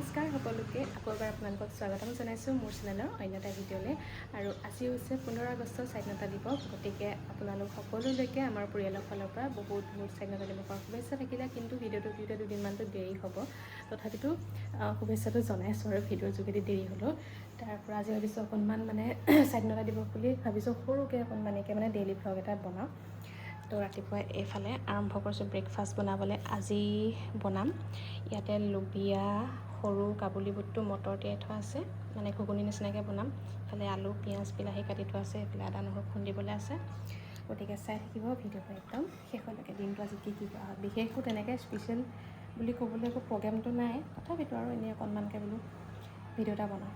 নমস্কাৰ সকলোকে আকৌ এবাৰ আপোনালোকক স্বাগতম জনাইছোঁ মোৰ চেনেলৰ অন্য এটা ভিডিঅ'লৈ। আৰু আজি হৈছে 15 আগষ্ট স্বাধীনতা দিৱস, গতিকে আপোনালোক সকলোলৈকে আমাৰ পৰিয়ালৰ ফালৰ পৰা বহুত স্বাধীনতা দিৱসৰ শুভেচ্ছা থাকিলে। কিন্তু ভিডিঅ'টো দিওঁতে দুদিনমানটো দেৰি হ'ব, তথাপিতো শুভেচ্ছাটো জনাইছোঁ আৰু ভিডিঅ'ৰ যোগেদি দেৰি হ'লেও। তাৰ পৰা আজি ভাবিছোঁ অকণমান স্বাধীনতা দিৱস বুলি ভাবিছোঁ সৰুকৈ অকণমানকৈ ডেইলি ভ্লগ এটা বনাওঁ। তো ৰাতিপুৱা এইফালে আৰম্ভ কৰিছোঁ ব্ৰেকফাষ্ট বনাবলৈ। আজি বনাম ইয়াতে লুবিয়া, সৰু কাবুলী বুটটো মটৰ তিয়াই থোৱা আছে, ঘুগুনি নিচিনাকৈ বনাম। ইফালে আলু, পিঁয়াজ, বিলাহী কাটি থোৱা আছে, এইফালে আদা নহৰু খুন্দিবলৈ আছে। গতিকে চাই থাকিব ভিডিঅ'টো একদম শেষলৈকে। দিনটো আজি কি কৰা হয়, বিশেষ একো তেনেকৈ স্পেচিয়েল বুলি ক'বলৈ একো প্ৰগ্ৰেমটো নাই, তথাপিতো আৰু এনেই অকণমানকৈ বোলো ভিডিঅ' এটা বনাওঁ।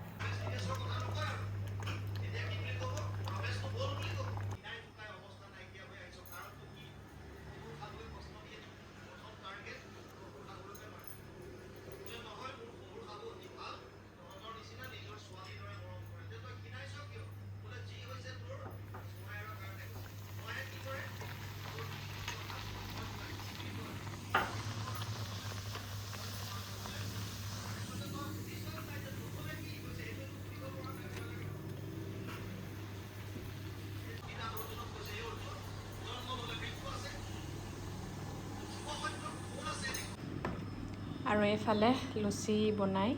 আৰু এইফালে লুচি বনাই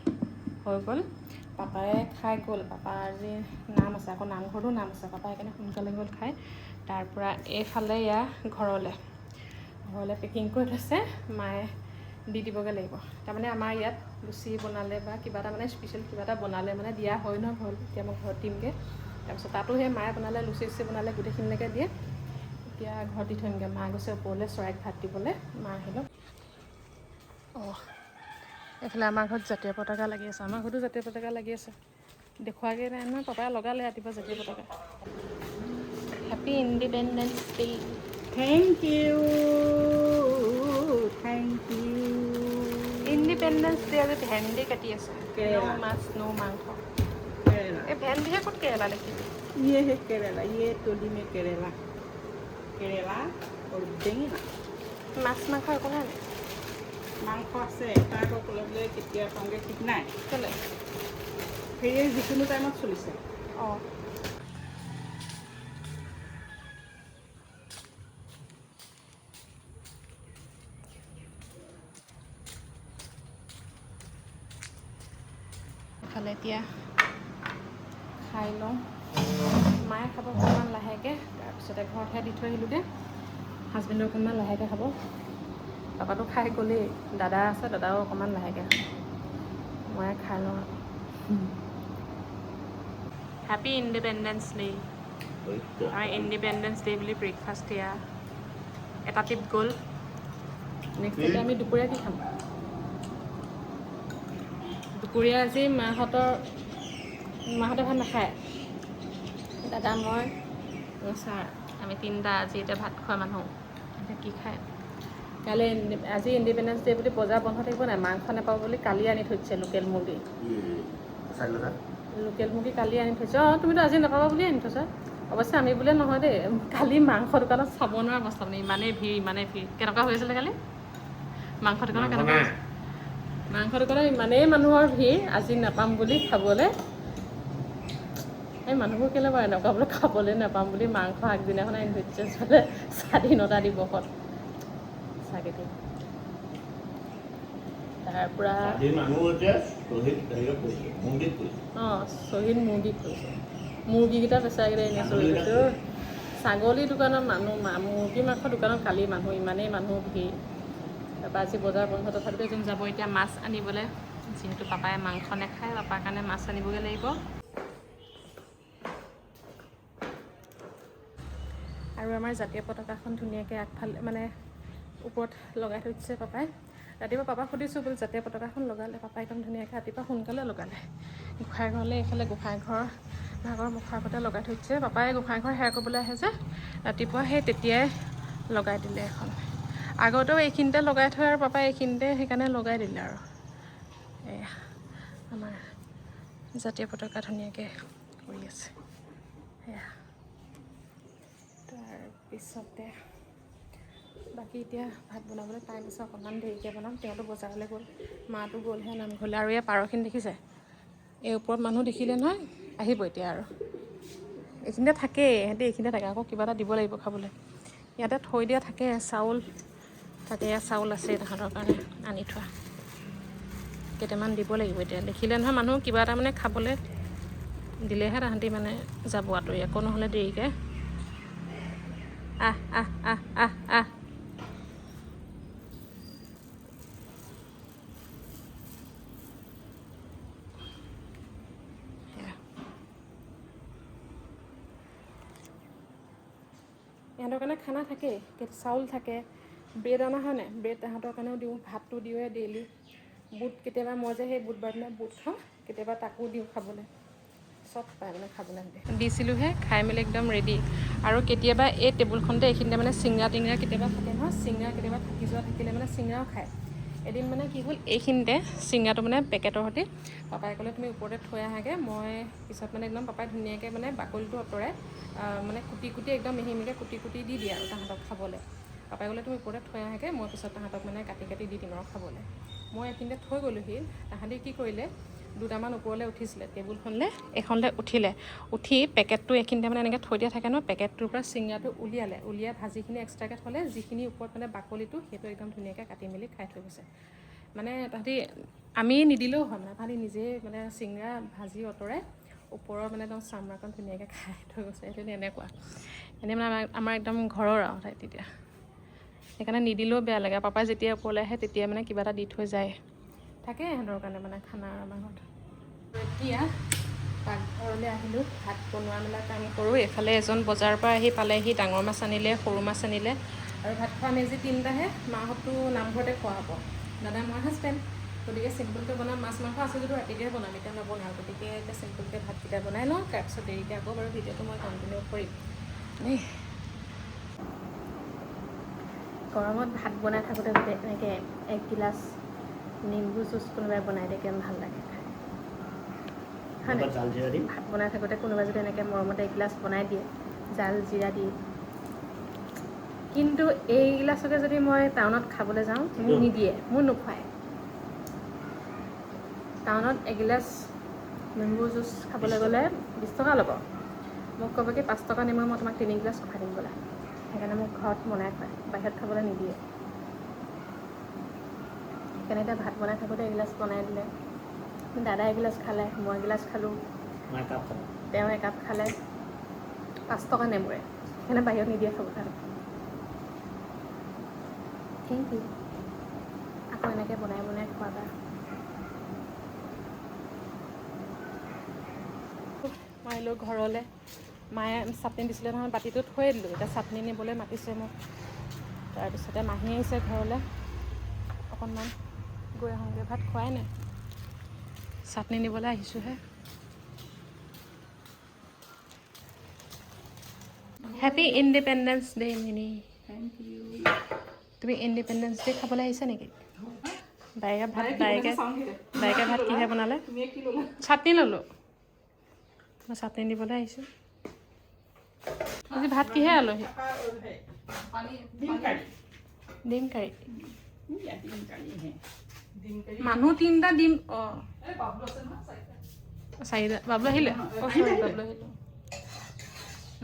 হৈ গ'ল, পাপাই খাই গ'ল। পাপা আজি নাম আছে, আকৌ নামঘৰতো নাম আছে, পাপা সেইকাৰণে সোনকালে গ'ল খাই। তাৰপৰা এইফালে ঘৰলৈ পেকিং কৰি থৈছে, মায়ে দি দিবগৈ লাগিব। তাৰমানে আমাৰ ইয়াত লুচি বনালে বা কিবা এটা স্পেচিয়েল কিবা এটা বনালে দিয়া হয় ন ঘৰত, এতিয়া মই ঘৰত দিমগৈ। তাৰপিছত তাতো সেই মায়ে বনালে, লুচি বনালে গোটেইখিনিলৈকে দিয়ে। এতিয়া ঘৰত দি থৈমগৈ, মা গৈছে ওপৰলৈ চৰাইক ভাত দিবলৈ, মা আহিলোঁ। এইফালে আমাৰ ঘৰত জাতীয় পতাকা লাগি আছে, আমাৰ ঘৰতো জাতীয় পতাকা লাগি আছে। দেখুৱাগৈ নাই নহয়, পাপাই লগালে ৰাতিপুৱা জাতীয় পতাকা। Happy independence day. Thank you, thank you. Independence day আজি ভেন্দি কাটি আছে, কেৰেলা। ন' মাছ ন' মাংস। केरला, এই ভেন্দিহে ক'ত কেৰেলা দেখিবি। ये है केरला, ये टोली में केरला, केरला और बेंगना। মাছ মাংস একো নাই নি? মাংস আছে, তাৰ ক'লে কেতিয়া পাওঁগৈ ঠিক নাই। কেলে? সেয়ে যিকোনো টাইমত চলিছে। অঁ, এইফালে এতিয়া খাই লওঁ, মায়ে খাব অকণমান লাহেকৈ, তাৰপিছতে ঘৰতহে দি থৈ আহিলোঁগৈ। হাজবেণ্ডো অকণমান লাহেকৈ খাব, পাপাটো খাই গ'লেই, দাদা আছে, দাদাও অকণমান লাহেকৈ খাব। মই খাই লওঁ। Happy independence day. Independence day বুলি ব্ৰেকফাষ্ট দিয়া এটা টিপ গ'ল। নেক্সট এতিয়া আমি দুপৰীয়া কি খাম? দুপৰীয়া আজি মাহঁতে ভাত নাখায়, দাদা, মই, ছাৰ, আমি তিনিটা আজি এতিয়া ভাত খোৱা মানুহ। এতিয়া কি খায়? কাইলৈ আজি ইণ্ডিপেণ্ডেন্স ডে বুলি বজাৰ বন্ধ থাকিব নাই? মাংস নাপাব বুলি কালি আনি থৈ দিছে লোকেল মুৰ্গী। লোকেল মুৰ্গী কালি আনি থৈছে। অঁ, তুমিতো আজি নাপাবা বুলিয়ে আনি থৈছা। অৱশ্যে আমি বোলে নহয় দেই, কালি মাংস দোকানত চাব নোৱাৰা অৱস্থা, ইমানেই ভিৰ। কেনেকুৱা হৈ আছিলে কালি মাংস দোকানত? কেনেকুৱা মাংস দোকানত ইমানেই মানুহৰ ভিৰ, আজি নাপাম বুলি খাবলৈ। এই মানুহবোৰ কেলৈ বাৰু এনেকুৱা বোলো, খাবলৈ নাপাম বুলি মাংস আগদিনাখন আনি থৈ দিছে বোলে স্বাধীনতা দিৱসত। চাগে দেই। তাৰপৰা অঁ, শ্বহীদ মুৰ্গীত কৰিছে। মুৰ্গীকেইটা বেচাকেইটা এনেই চলি গৈছে। ছাগলী দোকানত মানুহ, মুৰ্গী মাংসৰ দোকানত কালি মানুহ, ইমানেই মানুহ ভিৰ। তাৰপৰা আজি বজাৰ বন্ধ, তথাপিতো যোন যাব এতিয়া মাছ আনিবলৈ, যিহেতু পাপাই মাংস নাখায়, পাপাৰ কাৰণে মাছ আনিবগৈ লাগিব। আৰু আমাৰ জাতীয় পতাকাখন ধুনীয়াকৈ আগফালে ওপৰত লগাই থৈ দিছে পাপাই। ৰাতিপুৱা পাপাক সুধিছোঁ বোলো জাতীয় পতাকাখন লগালে? পাপাই একদম ধুনীয়াকৈ ৰাতিপুৱা সোনকালে লগালে। গোঁসাই ঘৰলৈ এইফালে গোঁসাই ঘৰ ভাগৰ মুখৰ আগতে লগাই থৈ দিছে। পাপাই গোঁসাই ঘৰ সেৱা কৰিবলৈ আহে যে, ৰাতিপুৱা সেই তেতিয়াই লগাই দিলে এখন। আগতেও এইখিনিতে লগাই থয় আৰু পাপাই এইখিনিতে সেইকাৰণে লগাই দিলে আৰু। এয়া আমাৰ জাতীয় পতাকা ধুনীয়াকৈ কৰি আছে। সেয়া তাৰপিছতে বাকী এতিয়া ভাত বনাবলৈ টাইম আছে, অকণমান দেৰিকৈ বনাম। তেওঁতো বজাৰলৈ গ'ল, মাটো গ'লহে নামঘৰলৈ। আৰু এই পাৰখিনি দেখিছে, এই ওপৰত মানুহ দেখিলে নহয়, আহিব এতিয়া আৰু এইখিনিতে থাকেই, সিহঁতে এইখিনিতে থাকে। আকৌ কিবা এটা দিব লাগিব খাবলৈ। ইয়াতে থৈ দিয়া থাকে চাউল, তাতে চাউল আছে তাহাঁতৰ কাৰণে আনি থোৱা। কেইটামান দিব লাগিব এতিয়া। দেখিলে নহয় মানুহ কিবা এটা মানে খাবলৈ দিলেহে তাহাঁতি মানে যাব আঁতৰি, আকৌ নহ'লে দেৰিকৈ। আহ আহ আহ আহ আহ ইহঁতৰ কাৰণে খানা থাকেই, চাউল থাকে, ব্ৰেড অনা হয় নাই, ব্ৰেড তাহাঁতৰ কাৰণেও দিওঁ, ভাতটো দিওঁৱে ডেইলি। বুট কেতিয়াবা মই যে সেই বুধবাৰ দিনা বুট খাওঁ, কেতিয়াবা তাকো দিওঁ খাবলৈ। চব পায় মানে খাবলৈ দিছিলোঁহে, খাই মেলি একদম ৰেডি। আৰু কেতিয়াবা এই টেবুলখনতে এইখিনিতে মানে চিংৰা টিংৰা কেতিয়াবা থাকে নহয়, চিংৰা কেতিয়াবা থাকি যোৱা থাকিলে মানে চিংৰাও খায়। এদিন মানে কি হ'ল, এইখিনিতে চিংৰাটো মানে পেকেটৰ সৈতে পাপাই ক'লে তুমি ওপৰতে থৈ আহাগৈ, মই পিছত মানে একদম পাপাই ধুনীয়াকৈ মানে বাকলিটো আঁতৰাই মানে কুটি কুটি একদম মিহি মিহিকৈ কুটি কুটি দি দিয়ে আৰু তাহাঁতক খাবলৈ। পাপাই ক'লে তুমি ওপৰতে থৈ আহাগৈ, মই পিছত তাহাঁতক মানে কাটি কাটি দি দিম আৰু খাবলৈ। মই এইখিনিতে থৈ গ'লোহি, তাহাঁতি কি কৰিলে, দুটামান ওপৰলৈ উঠিছিলে টেবুলখনলৈ, এইখনলৈ উঠি পেকেটটো এইখিনিতে মানে এনেকৈ থৈ দিয়া থাকে ন, পেকেটটোৰ পৰা চিংৰাটো উলিয়াই ভাজিখিনি এক্সট্ৰাকৈ থ'লে, যিখিনি ওপৰত মানে বাকলিটো সেইটো একদম ধুনীয়াকৈ কাটি মেলি খাই থৈ গৈছে। মানে তাহাঁতি আমি নিদিলেও হয়, মানে তাহাঁতি নিজেই মানে চিংৰা ভাজি আঁতৰাই ওপৰৰ মানে একদম চামৰাকণ ধুনীয়াকৈ খাই থৈ গৈছে। সেইটো এনেকুৱা এনেই মানে আমাৰ একদম ঘৰৰ আৰু তাই তেতিয়া। সেইকাৰণে নিদিলেও বেয়া লাগে। পাপাই যেতিয়া ওপৰলৈ আহে তেতিয়া মানে কিবা এটা দি থৈ যায়। থাকে সিহঁতৰ কাৰণে মানে খানা আমাৰ ঘৰত। এতিয়া পাকঘৰলৈ আহিলোঁ, ভাত বনোৱা মেলা কাম কৰোঁ। এইফালে এজন বজাৰৰ পৰা আহি পালেহি, ডাঙৰ মাছ আনিলে, সৰু মাছ আনিলে। আৰু ভাত খোৱা মেজি তিনিটাহে, মাহঁতটো নামঘৰতে খোৱা হ'ব, দাদা মই হাজবেণ্ড। গতিকে চিম্পুলকৈ বনাম, মাছ মাংস আছে যদিও ৰাতিকৈ বনাম, এতিয়া নবনাওঁ। গতিকে এতিয়া চিম্পুলকৈ ভাতকেইটা বনাই লওঁ, তাৰপিছত দেৰিকৈ আকৌ বাৰু ভিডিঅ'টো মই কণ্টিনিউ কৰিম। গৰমত ভাত বনাই থাকোঁতে গোটেই এনেকৈ এগিলাচ নেমু জুচ কোনোবাই বনাই দিয়ে, কিমান ভাল লাগে খাই, হয় নাই? ভাত বনাই থাকোঁতে কোনোবাই যদি এনেকৈ মৰমতে এগিলাচ বনাই দিয়ে জাল জিৰা দি। কিন্তু এইগিলাচকে যদি মই টাউনত খাবলৈ যাওঁ, মোক নিদিয়ে, মোক নোখোৱায়। টাউনত এগিলাচ নেমু জুচ খাবলৈ গ'লে 20 টকা ল'ব, মোক ক'ব কি 5 টকা নেমু মই তোমাক 3 গিলাচ খুৱাই দিম বোলে। সেইকাৰণে মোক ঘৰত বনাই খুৱায়, বাহিৰত খাবলৈ নিদিয়ে। সেইকাৰণে এতিয়া ভাত বনাই থাকোঁতে এগিলাচ বনাই দিলে, দাদাই এগিলাচ খালে, মই এগিলাচ খালোঁ, তেওঁ একাপ খালে, 5 টকা নেমুৰে। সেইকাৰণে বাহিৰত নিদিয়ে খাবলৈ। থেংক ইউ, আকৌ এনেকৈ বনাই বনাই খোৱাবা। মই আহিলোঁ ঘৰলৈ, মায়ে চাটনি দিছিলে নহয়, বাতিটো থৈয়ে দিলোঁ। এতিয়া চাটনি নিবলৈ মাতিছে মোক। তাৰপিছতে মাহী আহিছে ঘৰলৈ, অকণমান গৈ আহোঁগৈ। ভাত খোৱাই নাই, চাটনি নিবলৈ আহিছোঁহে। Happy independence day Mini. Thank you. তুমি ইণ্ডিপেণ্ডেন্স ডে খাবলৈ আহিছা নেকি? বাইকে ভাত কিহে বনালে? চাটনি ল'লোঁ, মই চাটনি দিবলৈ আহিছোঁ। আজি ভাত কিহে আলহী? ডিম কাৰী। মানুহ 3টা ডিম। অঁ, 4টা। বাবলু আহিলে?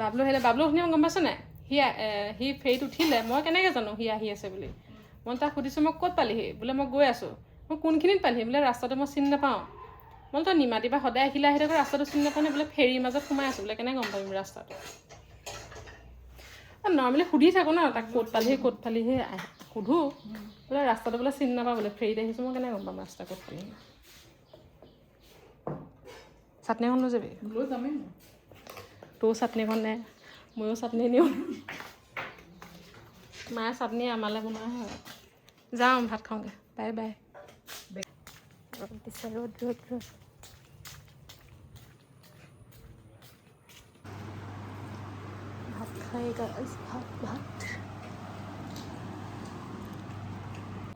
বাবলু আহিলে। বাবলু শুনি গম পাইছ নাই? সি ফেৰীত উঠিলে, মই কেনেকৈ জানো সি আহি আছে বুলি? মই তাক সুধিছোঁ, মই ক'ত পালিহি? বোলে মই গৈ আছোঁ। মই কোনখিনিত পালিহি? বোলে ৰাস্তাটো মই চিনি নাপাওঁ। মই তই নিমাতিবা সদায় আহিলে আহি থাকোঁ, ৰাস্তাটো চিনি নাপাওঁ নে? বোলে ফেৰীৰ মাজত সোমাই আছোঁ। বোলে কেনেকৈ গম পাবি ৰাস্তাটো? নৰ্মেলি সুধি থাকোঁ ন তাক, ক'ত পালিহি সুধোঁ। বোলে ৰাস্তাটো বোলে চিনি নাপাওঁ, বোলে ফেৰীত আহিছোঁ, মই কেনেকৈ গম পাম ৰাস্তা ক'ত পালিহি? চাটনিখন লৈ যাবি? লৈ যামেই। তোৰ চাটনিখন নে, ময়ো চাটনি নিওঁ। মায়ে চাটনি আমালৈ বনোৱা হয়। যাওঁ, ভাত খাওঁগৈ। Bye bye. ৰ'দ দিছে, ৰ'দ। ভাত খাই ভাত।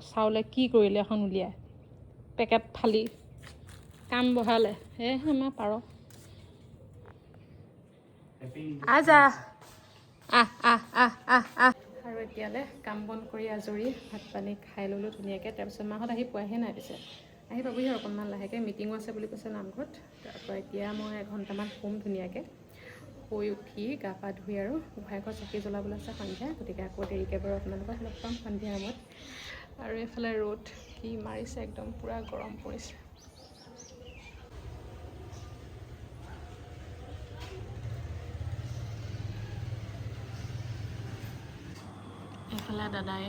চাউলে কি কৰিলে এখন উলিয়াই, পেকেট ফালি কাম বঢ়ালে। সেয়েহে আমাৰ পাৰ। আহ। আৰু এতিয়ালৈ কাম বন কৰি আজৰি ভাত পানী খাই ল'লোঁ ধুনীয়াকৈ। তাৰপিছত মাহঁত আহি পোৱাহে নাই, পিছে আহি পাবহি আৰু অকণমান লাহেকৈ। মিটিঙো আছে বুলি কৈছে নামঘৰত। তাৰপৰা এতিয়া মই এঘণ্টামান শুম ধুনীয়াকৈ। শুই উঠি গা পা ধুই আৰু গোঁসাই ঘৰত চাকি জ্বলাবলৈ আছে সন্ধিয়া, গতিকে আকৌ দেৰিকৈ বাৰু আপোনালোকক লগ পাম সন্ধিয়া সময়ত। আৰু এইফালে ৰ'দ কি মাৰিছে, একদম পূৰা গৰম পৰিছে। এইফালে দাদাই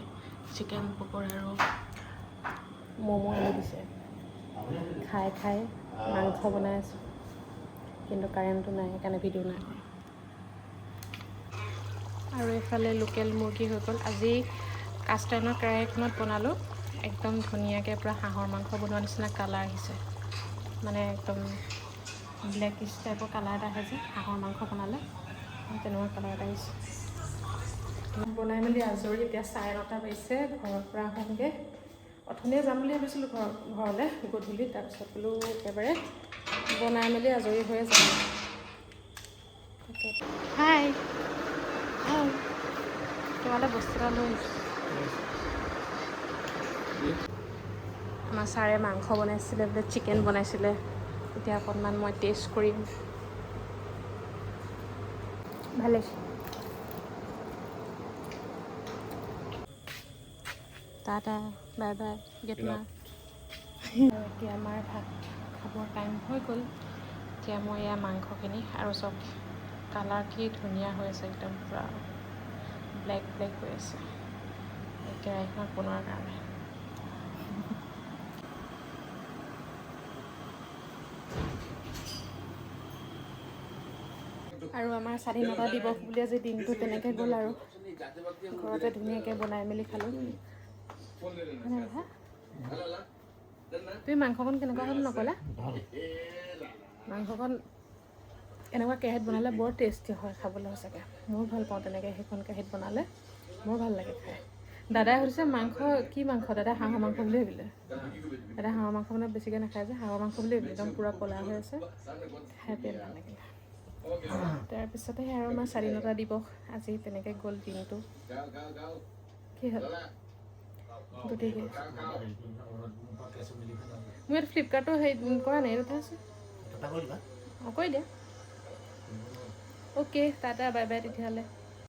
চিকেন পকৰা আৰু ম'ম' আনি দিছে। খাই খাই মাংস বনাই আছোঁ, কিন্তু কাৰেণ্টটো নাই সেইকাৰণে ভিডিঅ' নাই কৰা। আৰু এইফালে লোকেল মুৰ্গী হৈ গ'ল। আজি কাষ্ট আইৰণৰ কেৰাহী এখনত বনালোঁ, একদম ধুনীয়াকৈ পূৰা হাঁহৰ মাংস বনোৱা নিচিনা কালাৰ আহিছে। মানে একদম ব্লেকিছ টাইপৰ কালাৰ এটা আহে যে হাঁহৰ মাংস বনালে, তেনেকুৱা কালাৰ এটা আহিছে। বনাই মেলি আজৰি, এতিয়া 9:30 বাজিছে। ঘৰৰ পৰা আহোঁগৈ। অথনিয়ে যাম বুলি ভাবিছিলোঁ ঘৰলৈ গধূলি, তাৰপিছত বোলো একেবাৰে বনাই মেলি আজৰি হৈয়ে যাম। তাকে হাই তোমালৈ বস্তু এটা লৈ আহিছোঁ। আমাৰ ছাৰে মাংস বনাইছিলে বোলে, চিকেন বনাইছিলে। এতিয়া অকণমান মই টেষ্ট কৰিম। ভাল লাগিছে। টাটা বাই বাই গেট মাৰ। এতিয়া আমাৰ ভাত খাবৰ টাইম হৈ গ'ল। এতিয়া মই এয়া মাংসখিনি আৰু চব কালাৰ কি ধুনীয়া হৈ আছে, একদম পূৰা ব্লেক ব্লেক হৈ আছে এই কেৰাহীখনত বনোৱাৰ কাৰণে। আৰু আমাৰ স্বাধীনতা দিৱস বুলি আজি দিনটো তেনেকৈ গ'ল আৰু ঘৰতে ধুনীয়াকৈ বনাই মেলি খালোঁ। তুমি মাংসকণ কেনেকুৱা হ'ল নক'লা? মাংসকণ এনেকুৱা কেৰাহীত বনালে বৰ টেষ্টি হয় খাবলৈ সঁচাকৈ। ময়ো ভাল পাওঁ তেনেকৈ, সেইখন কেৰাহীত বনালে বৰ ভাল লাগে খাই। দাদাই সুধিছে মাংস কি মাংস, দাদাই হাঁহৰ মাংস বুলি ভাবিলে। দাদাই হাঁহৰ মাংস মানে বেছিকৈ নাখায় যে, হাঁহৰ মাংস বুলি ভাবিলে। একদম পূৰা ক'লা হৈ আছে, খাই বিৰাট ভাল লাগিলে। তাৰপিছতে আৰু আমাৰ স্বাধীনতা দিৱস আজি তেনেকৈ গ'ল দিনটো। কি হ'ল গতিকে মোৰ ইয়াত ফ্লিপকাৰ্টটো হেৰি কৰা নাই, এইটো আছে। অঁ কৰি দিয়া। অ'কে টাটা বাই বাই তেতিয়াহ'লে।